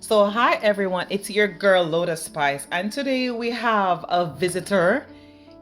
So, hi everyone, it's your girl Lotus Spice, and today we have a visitor.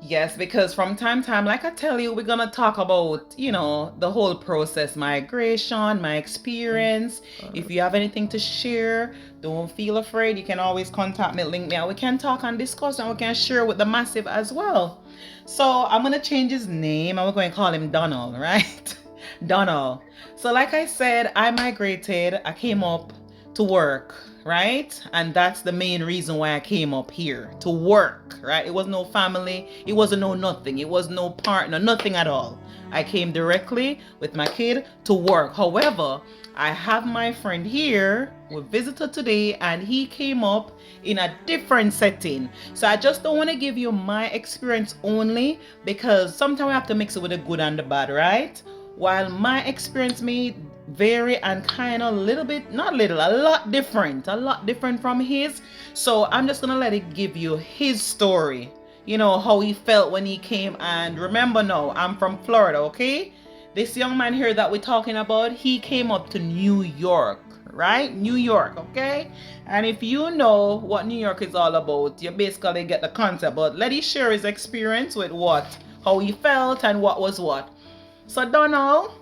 Yes, because from time to time, like I tell you, we're gonna talk about, the whole process, migration, my experience. If you have anything to share, don't feel afraid. You can always contact me, link me, and we can talk and discuss, and we can share with the massive as well. So, I'm gonna change his name, and we're going to call him Donald, right? Donald. So, like I said, I migrated. I came up to work, right? And that's the main reason why I came up here to work, right? It was no family, it wasn't no nothing, it was no partner, nothing at all. I came directly with my kid to work. However, I have my friend here who visited today and he came up in a different setting. So I just don't want to give you my experience only because sometimes we have to mix it with the good and the bad, right? While my experience may vary and kind of little bit, not little, a lot different from his. So I'm just gonna let it give you his story. You know how he felt when he came. And remember, now I'm from Florida, okay? This young man here that we're talking about, he came up to New York, right? New York, okay? And if you know what New York is all about, you basically get the concept. But let him share his experience with how he felt and what was what. So Donald,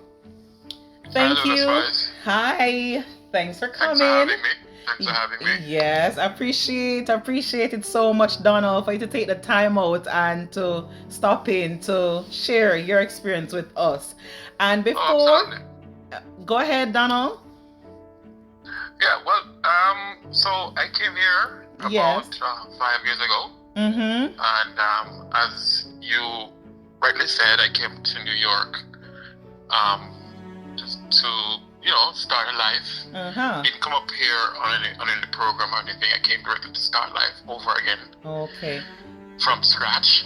thank Hello, the you. Spice. Hi. Thanks for Thanks for coming. having me. Thanks for having me. Yes, appreciate it so much, Donald, for you to take the time out and to stop in to share your experience with us. And Oh, before, absolutely. go ahead, Donald. Yeah, well, so I came here Yes. about 5 years ago, Mm-hmm. and as you rightly said, I came to New York, just to start a life. Uh-huh. Didn't come up here on any program or anything. I came directly to start life over again Okay. from scratch.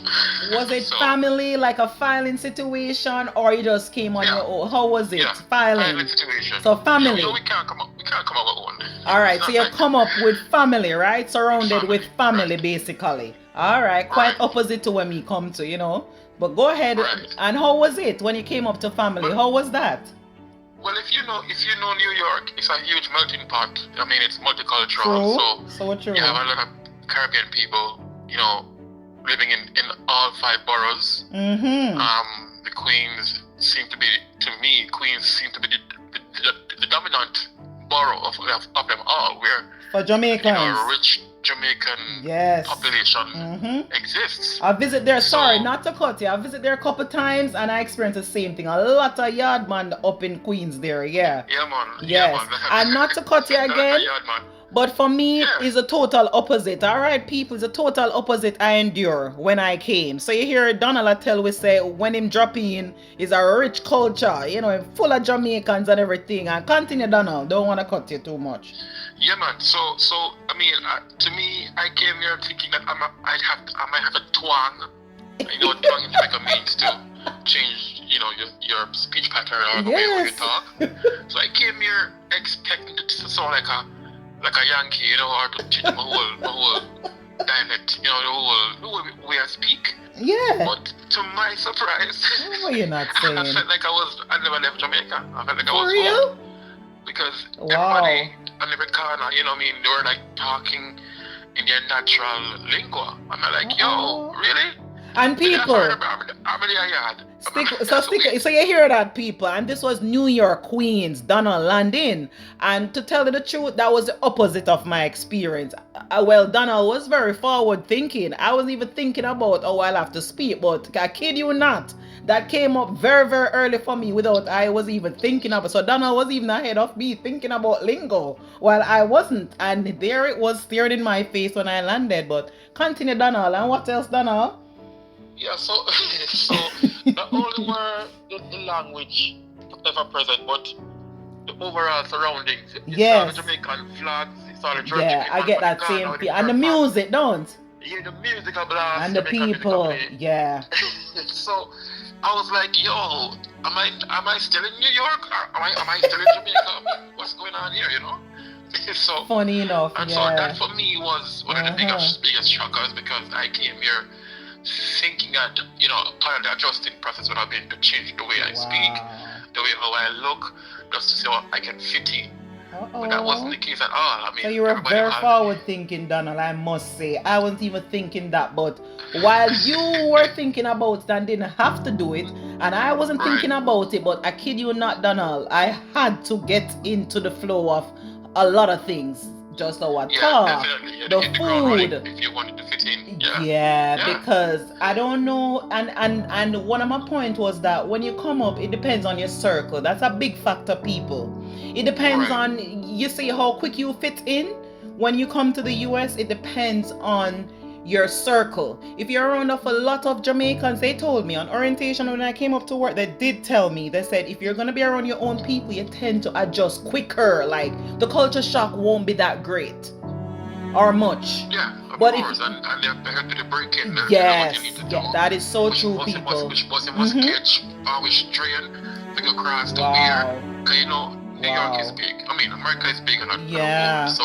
Was it So family, like a filing situation, or you just came on your yeah, own? How was it? yeah, Filing. pilot situation. So You know, family. we can't come up. We can't come up with one. All It's right, so not you like come up with family, right? with Surrounded with family, family, right? basically. All right, quite Right, opposite to when we come to. But go ahead. right. And how was it when you came up to family? Well, How was that? well, if you know New York, it's a huge melting pot. I mean, it's multicultural, True. so So you have true. a lot of Caribbean people, living in all five boroughs. Mm-hmm. The Queens seem to be, to me, Queens seem to be the dominant borough of them all, where For Jamaicans. a rich Jamaican Yes. population Mm-hmm. exists. I visit there, sorry, So not to cut you. I visit there a couple times and I experienced the same thing. A lot of yard man up in Queens there, yeah. yeah, Yes. man, And not to cut you that's a again, yard man. but for me, Yeah. it's a total opposite. All right, people, it's a total opposite I endure when I came. So you hear Donald tell we say when him drop in is a rich culture, full of Jamaicans and everything. And continue, Donald. Don't want to cut you too much. Yeah, man. So I mean, to me, I came here thinking that I might have a twang. You know what twang in Jamaica means to change, your speech pattern or the way how you Yes. talk. So I came here expecting to sound like a Yankee, or to change my whole dialect, the whole way I speak. Yeah. But to my surprise, What are you not I saying? felt like I never left Jamaica. I felt like I For was real? home because Wow. everybody on every corner, you know what I mean, they were like talking in their natural lingua. And I'm like, yo, really? And people. I'm in a yard. So you hear that, people, and this was New York, Queens, Donald landing. And to tell you the truth, that was the opposite of my experience. Well, Donald was very forward thinking. I was even thinking about, I'll have to speak, but I kid you not, that came up very, very early for me without I was even thinking about. So Donald was even ahead of me thinking about lingo while I wasn't. And there it was stared in my face when I landed. But continue, Donald. And what else, Donald? Yeah, so so not only were the language ever present, but the overall surroundings. You saw the Yes. Jamaican flags, you saw the church Yeah, I people get on the that corner same with the feel. And the bird park. music, don't? You hear the music a blast, And the Jamaican music a people. play. Yeah. So I was like, yo, am I still in New York? Or am I still in Jamaica? What's going on here, So Funny enough, and so yeah. that for me was one of the biggest shockers because I came here thinking that, part of the adjusting process would have been to change the way I speak, the way how I look, just so I can fit in. But that wasn't Uh-oh. the case at all. I So mean, you were everybody very had, forward thinking, Donald, I must say. I wasn't even thinking that, but while you were thinking about it and didn't have to do it, and I wasn't right. thinking about it, but I kid you not, Donald, I had to get into the flow of a lot of things. Just our Yeah, talk, definitely. You had to the hit the ground running food. if you wanted to fit in. Yeah, Yeah, yeah, because I don't know, and one of my point was that when you come up, it depends on your circle. That's a big factor, people. It depends right. on you see how quick you fit in. When you come to the US, it depends on your circle. If you're around of a lot of Jamaicans, they told me on orientation when I came up to work, they did tell me, they said if you're gonna be around your own people, you tend to adjust quicker. Like the culture shock won't be that great or much. Yeah, of But if course. And they have to do the break-in. You know what you need yes, to do. yeah, that is so Which true, bus you must, people. which bus you must Mm-hmm. catch, or which train to go across to here. Wow. Because, you know, New York is Wow. big. I mean, America is big and a whole. Yeah. So,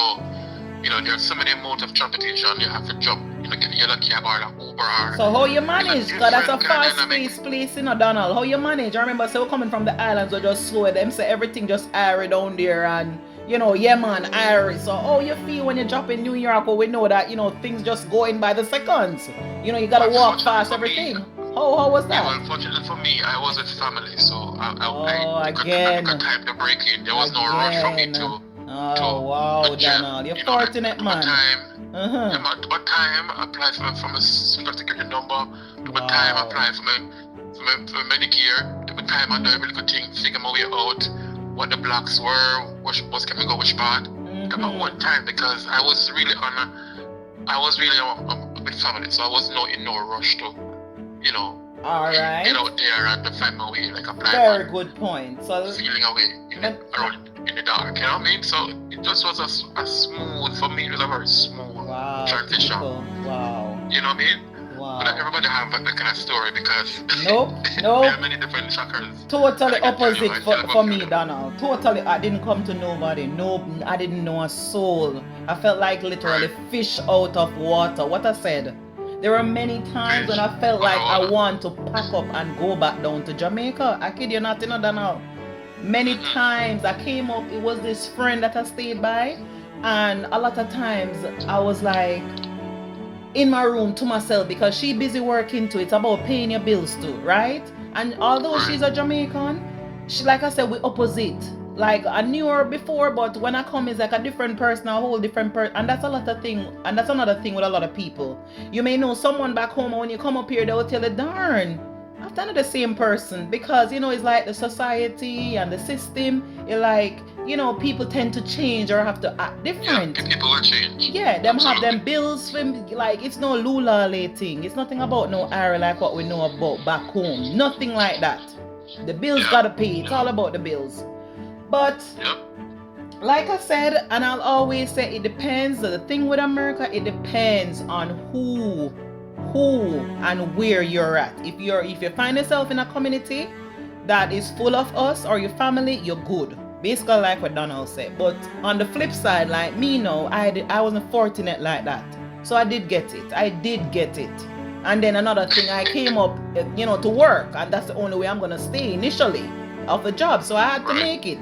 you know, there's so many modes of transportation. You have to jump, you know, get the yellow cab or the Uber or So how you it's a manage? Cause that's a different kind of dynamic. fast-paced place, you know, Donald. How you manage? I remember so coming from the islands, we just slow them say everything just airy down there and you know, yeah man, airy. So how you feel when you drop in New York or we know that, you know, things just going by the seconds. You know, you gotta walk Unfortunately fast, for me, everything. How was yeah, that? well, fortunately for me, I was with family, so Oh, I got again. time to break in. There was no rush for me Again. to Oh wow, jet. Donald. You're You know, I fortunate took my man. time. Uh-huh. Yeah, I took my time. Apply for my social security number. Took my time. Wow. Apply for my Medicare. Took my time and do every little thing. Figure my way out. What the blocks were. Which bus can we go? Which part? Took my one time because I was really with family, so I was in no rush to, you know, All right. get out there and to find my way, like apply Very good point. So feeling away around in the dark. You know what I mean? So it just was a smooth for me. It was a very smooth wow, transition. typical. Wow. You know what I mean? Wow. But everybody have that kind of story because Nope. there Nope. are many different shockers. Totally I can tell you, opposite I tell for me, you. Donald. Totally, I didn't come to nobody. No, I didn't know a soul. I felt like literally fish out of water. What I said. There were many times when I felt like I want to pack up and go back down to Jamaica. I kid you not, you know, Donald. Many times I came up, it was this friend that I stayed by, and a lot of times I was like in my room to myself because she busy working too. It's about paying your bills too, right? And although she's a Jamaican, she, like I said, we opposite. Like I knew her before, but when I come, it's like a different person, a whole different person, and that's a lot of thing. And that's another thing with a lot of people. You may know someone back home, and when you come up here, they will tell you, "Darn, I've done the same person," because you know it's like the society and the system. It like you know people tend to change or have to act different. Yeah, people will change. Yeah, them Absolutely. have them bills from like it's no lula thing. It's nothing about no area like what we know about back home. Nothing like that. The bills gotta pay. It's all about the bills. But like I said, and I'll always say it depends. The thing with America, it depends on who and where you're at. If you find yourself in a community that is full of us or your family, you're good. Basically like what Donald said. But on the flip side, like me now, I wasn't fortunate like that. So I did get it. And then another thing, I came up, you know, to work, and that's the only way I'm gonna stay initially of the job. So I had to make it.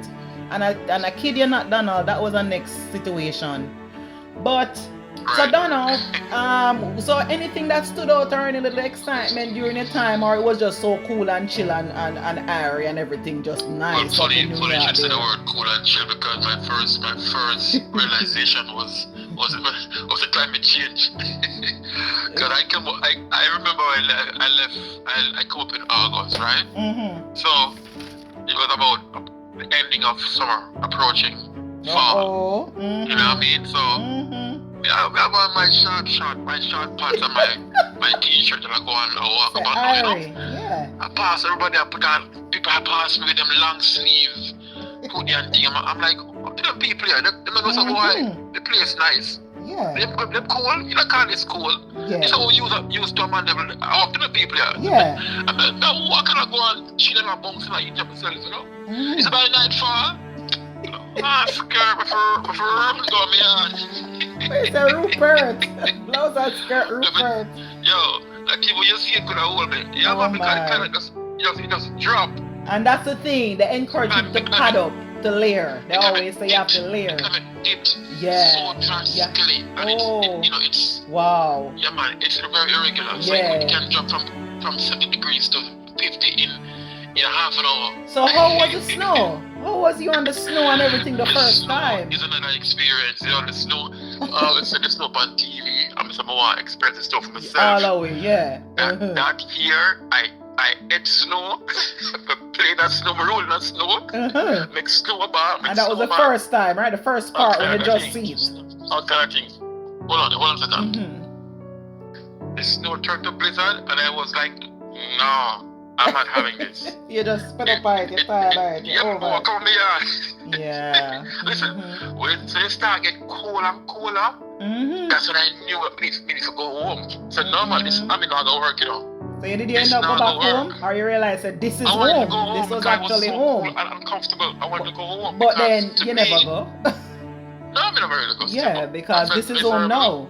And I kid you not, Donald, that was a next situation. But so Donald, so anything that stood out or any little excitement during the time, or it was just so cool and chill and airy and everything just nice? Well, funny you should say the word cool and chill because my first realization was the climate change. Because I remember I come up in August, right? Mm-hmm. So it was about the ending of summer approaching fall. You know what I mean? So I have on my short pants and my t-shirt and I go and walk about, you know? Yeah. I pass everybody, people pass me with them long sleeves, hoodie and thing. I'm like, up to them people here, they know so why the place nice. Yeah. Them cool, you know, call this cool. Yeah. It's how we use to a man level. Up to the people here. Yeah. And then what can I go and chill in my bunks and eat up myself, you know? It's about nightfall. Skirt before go me on. It's a Rupert. Blouse and skirt Rupert. Yo, like people you see it could have hold me. Yeah, man, because it just drop. And that's the thing, they encourage you to pad up. To layer. They always say you have to layer. It kind of dipped Yeah. so drastically. Yeah. And Oh. it's Wow. yeah, man, it's very irregular. So Yeah. it can drop from 70 degrees to 50 in half an hour. So how was the snow? How was you on the snow and everything the first time? It's another experience. The snow. So the snow on TV. I'm want to experience the stuff myself. All the way, yeah. That year, I ate snow, playing that snow, rolling that snow, make snowball. And that was the first time, right? The first part when you just see it. All kind of things. Hold on a second. The snow turned to blizzard, and I was like, no. I'm not having this. You just spit up by it, you're tired of it. Yeah, walk on me yard. Yeah. Listen, when it started getting colder and colder, that's when I knew I need to go home. So normal, I'm not going to work, So you did end up go back home? Or you realized that this is home? This was actually home. Cool and uncomfortable. I wanted to go home. But then you never go. No, I'm never really go. Yeah, because this is home now.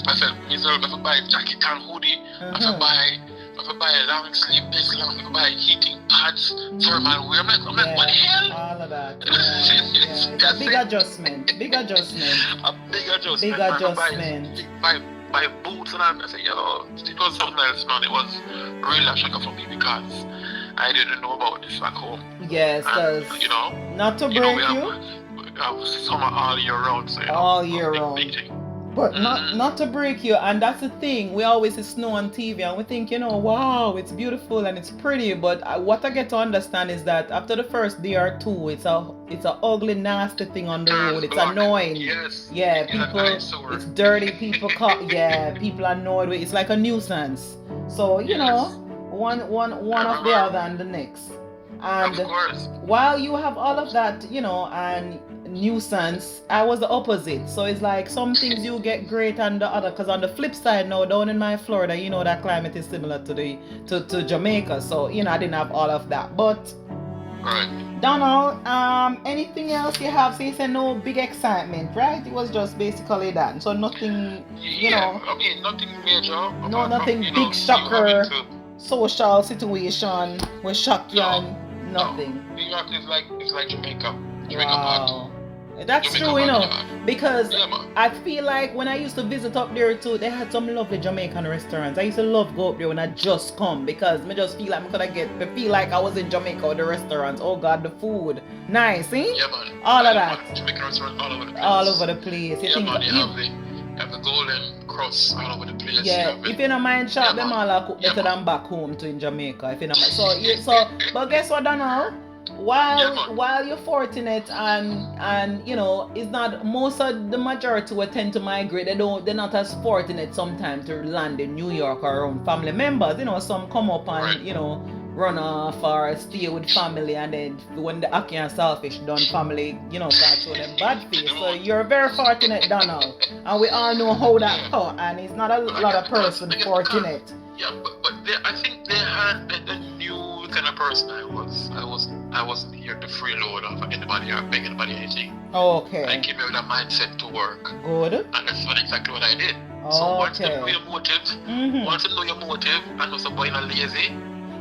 I felt miserable. I buy a jacket and hoodie. I buy a long sleeve vest, I buy heating pads, thermal wear. I'm like, what the hell? All of that. Yeah. It's a big adjustment. Big adjustment. A big adjustment. Big adjustment. Buy boots and I said, it was something else, man. It was really a shocker for me because I didn't know about this back home. Yes, because not to break you. We have summer all year round, so all year round. But not to break you, and that's the thing. We always see snow on TV, and we think, wow, it's beautiful and it's pretty. But what I get to understand is that after the first day or two, it's a ugly, nasty thing on the road. It's annoying. Yes. Yeah, people. It's dirty. People people are annoyed with. It's like a nuisance. So one of the other and the next. And of course. While you have all of that, and nuisance, I was the opposite. So it's like some things you get great and the other, because on the flip side now, down in my Florida, that climate is similar to Jamaica. So I didn't have all of that. But right. Donald, anything else you have? So you said no big excitement, right? It was just basically that. So nothing, I mean, nothing major. No, nothing big shocker. Social situation will shock you and nothing. New York is like Jamaica. Wow. That's true, because I feel like when I used to visit up there too, they had some lovely Jamaican restaurants. I used to love go up there when I just come because I just feel like I feel like I was in Jamaica or the restaurants. Oh God, the food. Nice, eh? Yeah, man. All of that. Jamaican restaurants all over the place. All over the place. You have the Golden Cross all over the place. Yeah, if you don't mind shop, them all are cook better than back home to in Jamaica. If you don't mind. But guess what, Donald? While you're fortunate and it's not most of the majority will tend to migrate. They're not as fortunate sometimes to land in New York or around family members. Some come up and run off or stay with family, and then when the ackee and selfish done, family start show them bad face. So you're very fortunate, Donald, and we all know how that go, and it's not a lot of person fortunate. Yeah, but I think they had the new kind of person I wasn't here to freeload off anybody or beg anybody anything. Okay. I came here with a mindset to work. Good. And that's exactly what I did. So once you know your motive, and also boy not lazy.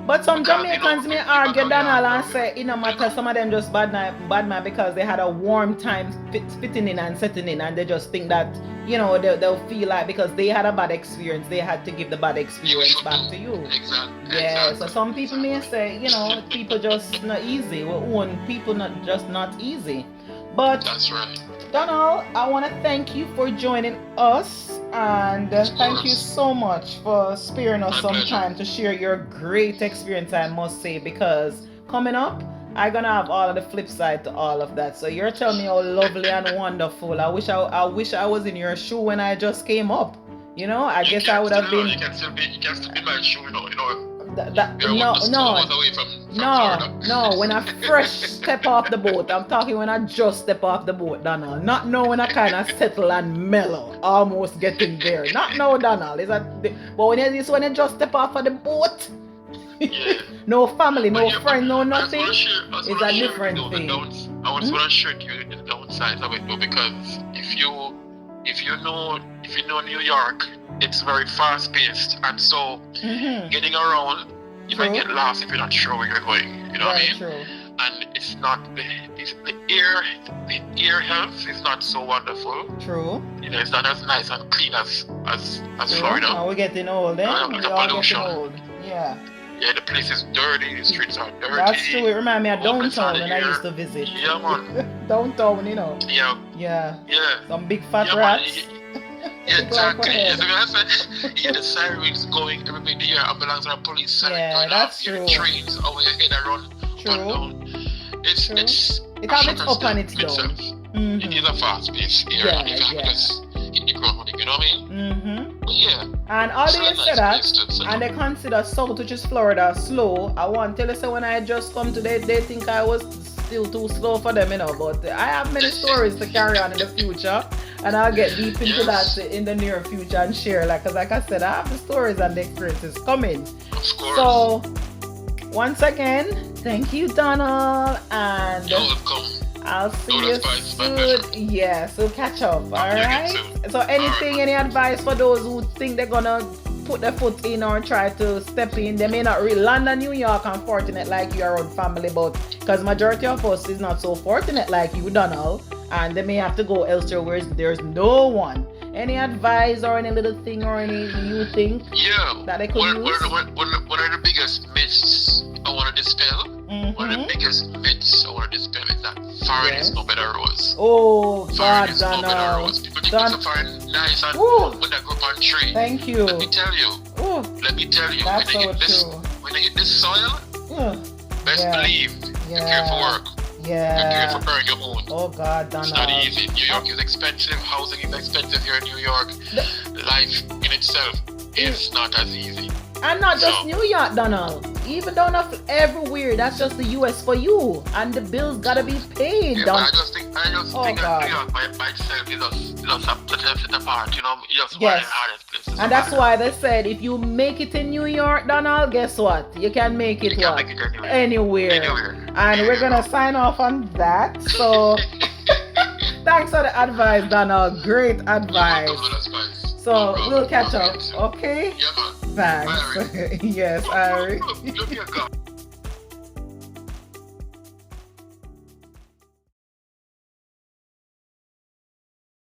But some Jamaicans may argue Donald and say it no matter, some of them just bad man because they had a warm time fitting in and setting in, and they just think that they'll feel like because they had a bad experience, they had to give the bad experience back to you. Exactly. Yeah. So some people may say people just not easy. We own people not easy. But that's right. Donald, I want to thank you for joining us, and thank you so much for sparing us some time to share your great experience, I must say, because coming up, I'm gonna have all of the flip side to all of that. So you're telling me how lovely and wonderful. I wish I was in your shoe when I just came up. I guess I would have been. You can still be in my shoe, No. When I fresh step off the boat, I'm talking when I just step off the boat, Donald. Not know when I kind of settle and mellow, almost getting there. Not know, Donald. But when you just step off of the boat, no family, no friend, no nothing. It's a different thing. I was going to share you the downsides of it though, because if you know New York, it's very fast paced, and so getting around, you might get lost if you're not sure where you're going. You know what I mean? True. and it's not the air health is not so wonderful. True. You know, it's not as nice and clean as True. Florida. Now we're getting old, eh? The We all pollution. getting old. Yeah. Yeah, the place is dirty. The streets are dirty. That's true. It reminds me of Homeless downtown are when I here. used to visit. Yeah, man. Downtown, you know. Yeah. Yeah. Yeah. Some big fat Yeah, man. rats. Yeah, exactly. ahead. Yeah, so that's why you the sirens going every bit here, ambulance or police siren Yeah, going that's off, you true. the trains over your head around. True. It's True. it's It a has shot its and up step and its in down. itself. Mhm. It is a fast paced here, Yeah, and you can yeah. just hit the ground running, you know what I mean? Mhm. But yeah. And all it's they a nice say that, place to settle. and they consider South, which is Florida, slow. I want to tell you, so when I just come today, they think I was still too slow for them, you know. But I have many stories to carry on in the future, and I'll get deep into Yes. that in the near future and share. Like I said, I have the stories and the experiences coming. Of course. So once again, thank you, Donald, and You're welcome. I'll see No, you that's fine. It's my soon. pleasure. Yes, we'll catch up. All I'll right. see you soon. So, anything, All right. any advice for those who think they're gonna put their foot in or try to step in? They may not really land in New York, unfortunate like your own family, but because majority of us is not so fortunate like you, Donald, and they may have to go elsewhere where there's no one. Any advice or any little thing or any you think Yeah. that they could one, use? one of the biggest myths I want to dispel. One of the biggest myths I want to dispel is that foreign Yes. is no better rose. Oh Foreign God, is no better Donald. rose. People think Don- it's a foreign nice and Ooh. when they grow up on tree. Thank you. Let me tell you. Oh, Let me tell you. that's when so they hit this, true. when they hit this soil, best Yeah. believe you care for work. You care Yeah. for earn your own. Oh God, It's Donald. not easy. New York is expensive. Housing is expensive here in New York. Life in itself is not as easy. And not just So- New York, Donald. Even down everywhere. That's just the US for you. And the bills gotta be paid. Yeah, but Don- I just think Oh, that God. New York by itself is just a set apart, you know. It's just one Yes. of the hardest places. And that's why they said if you make it in New York, Donald, guess what? You can make it You can what? make it anywhere. Anywhere. Anywhere. And we're gonna Anywhere. sign off on that. So thanks for the advice, Donald. Great advice. So we'll catch up. Okay? Yeah, man. Thanks. Yes, Ari. Look here, God.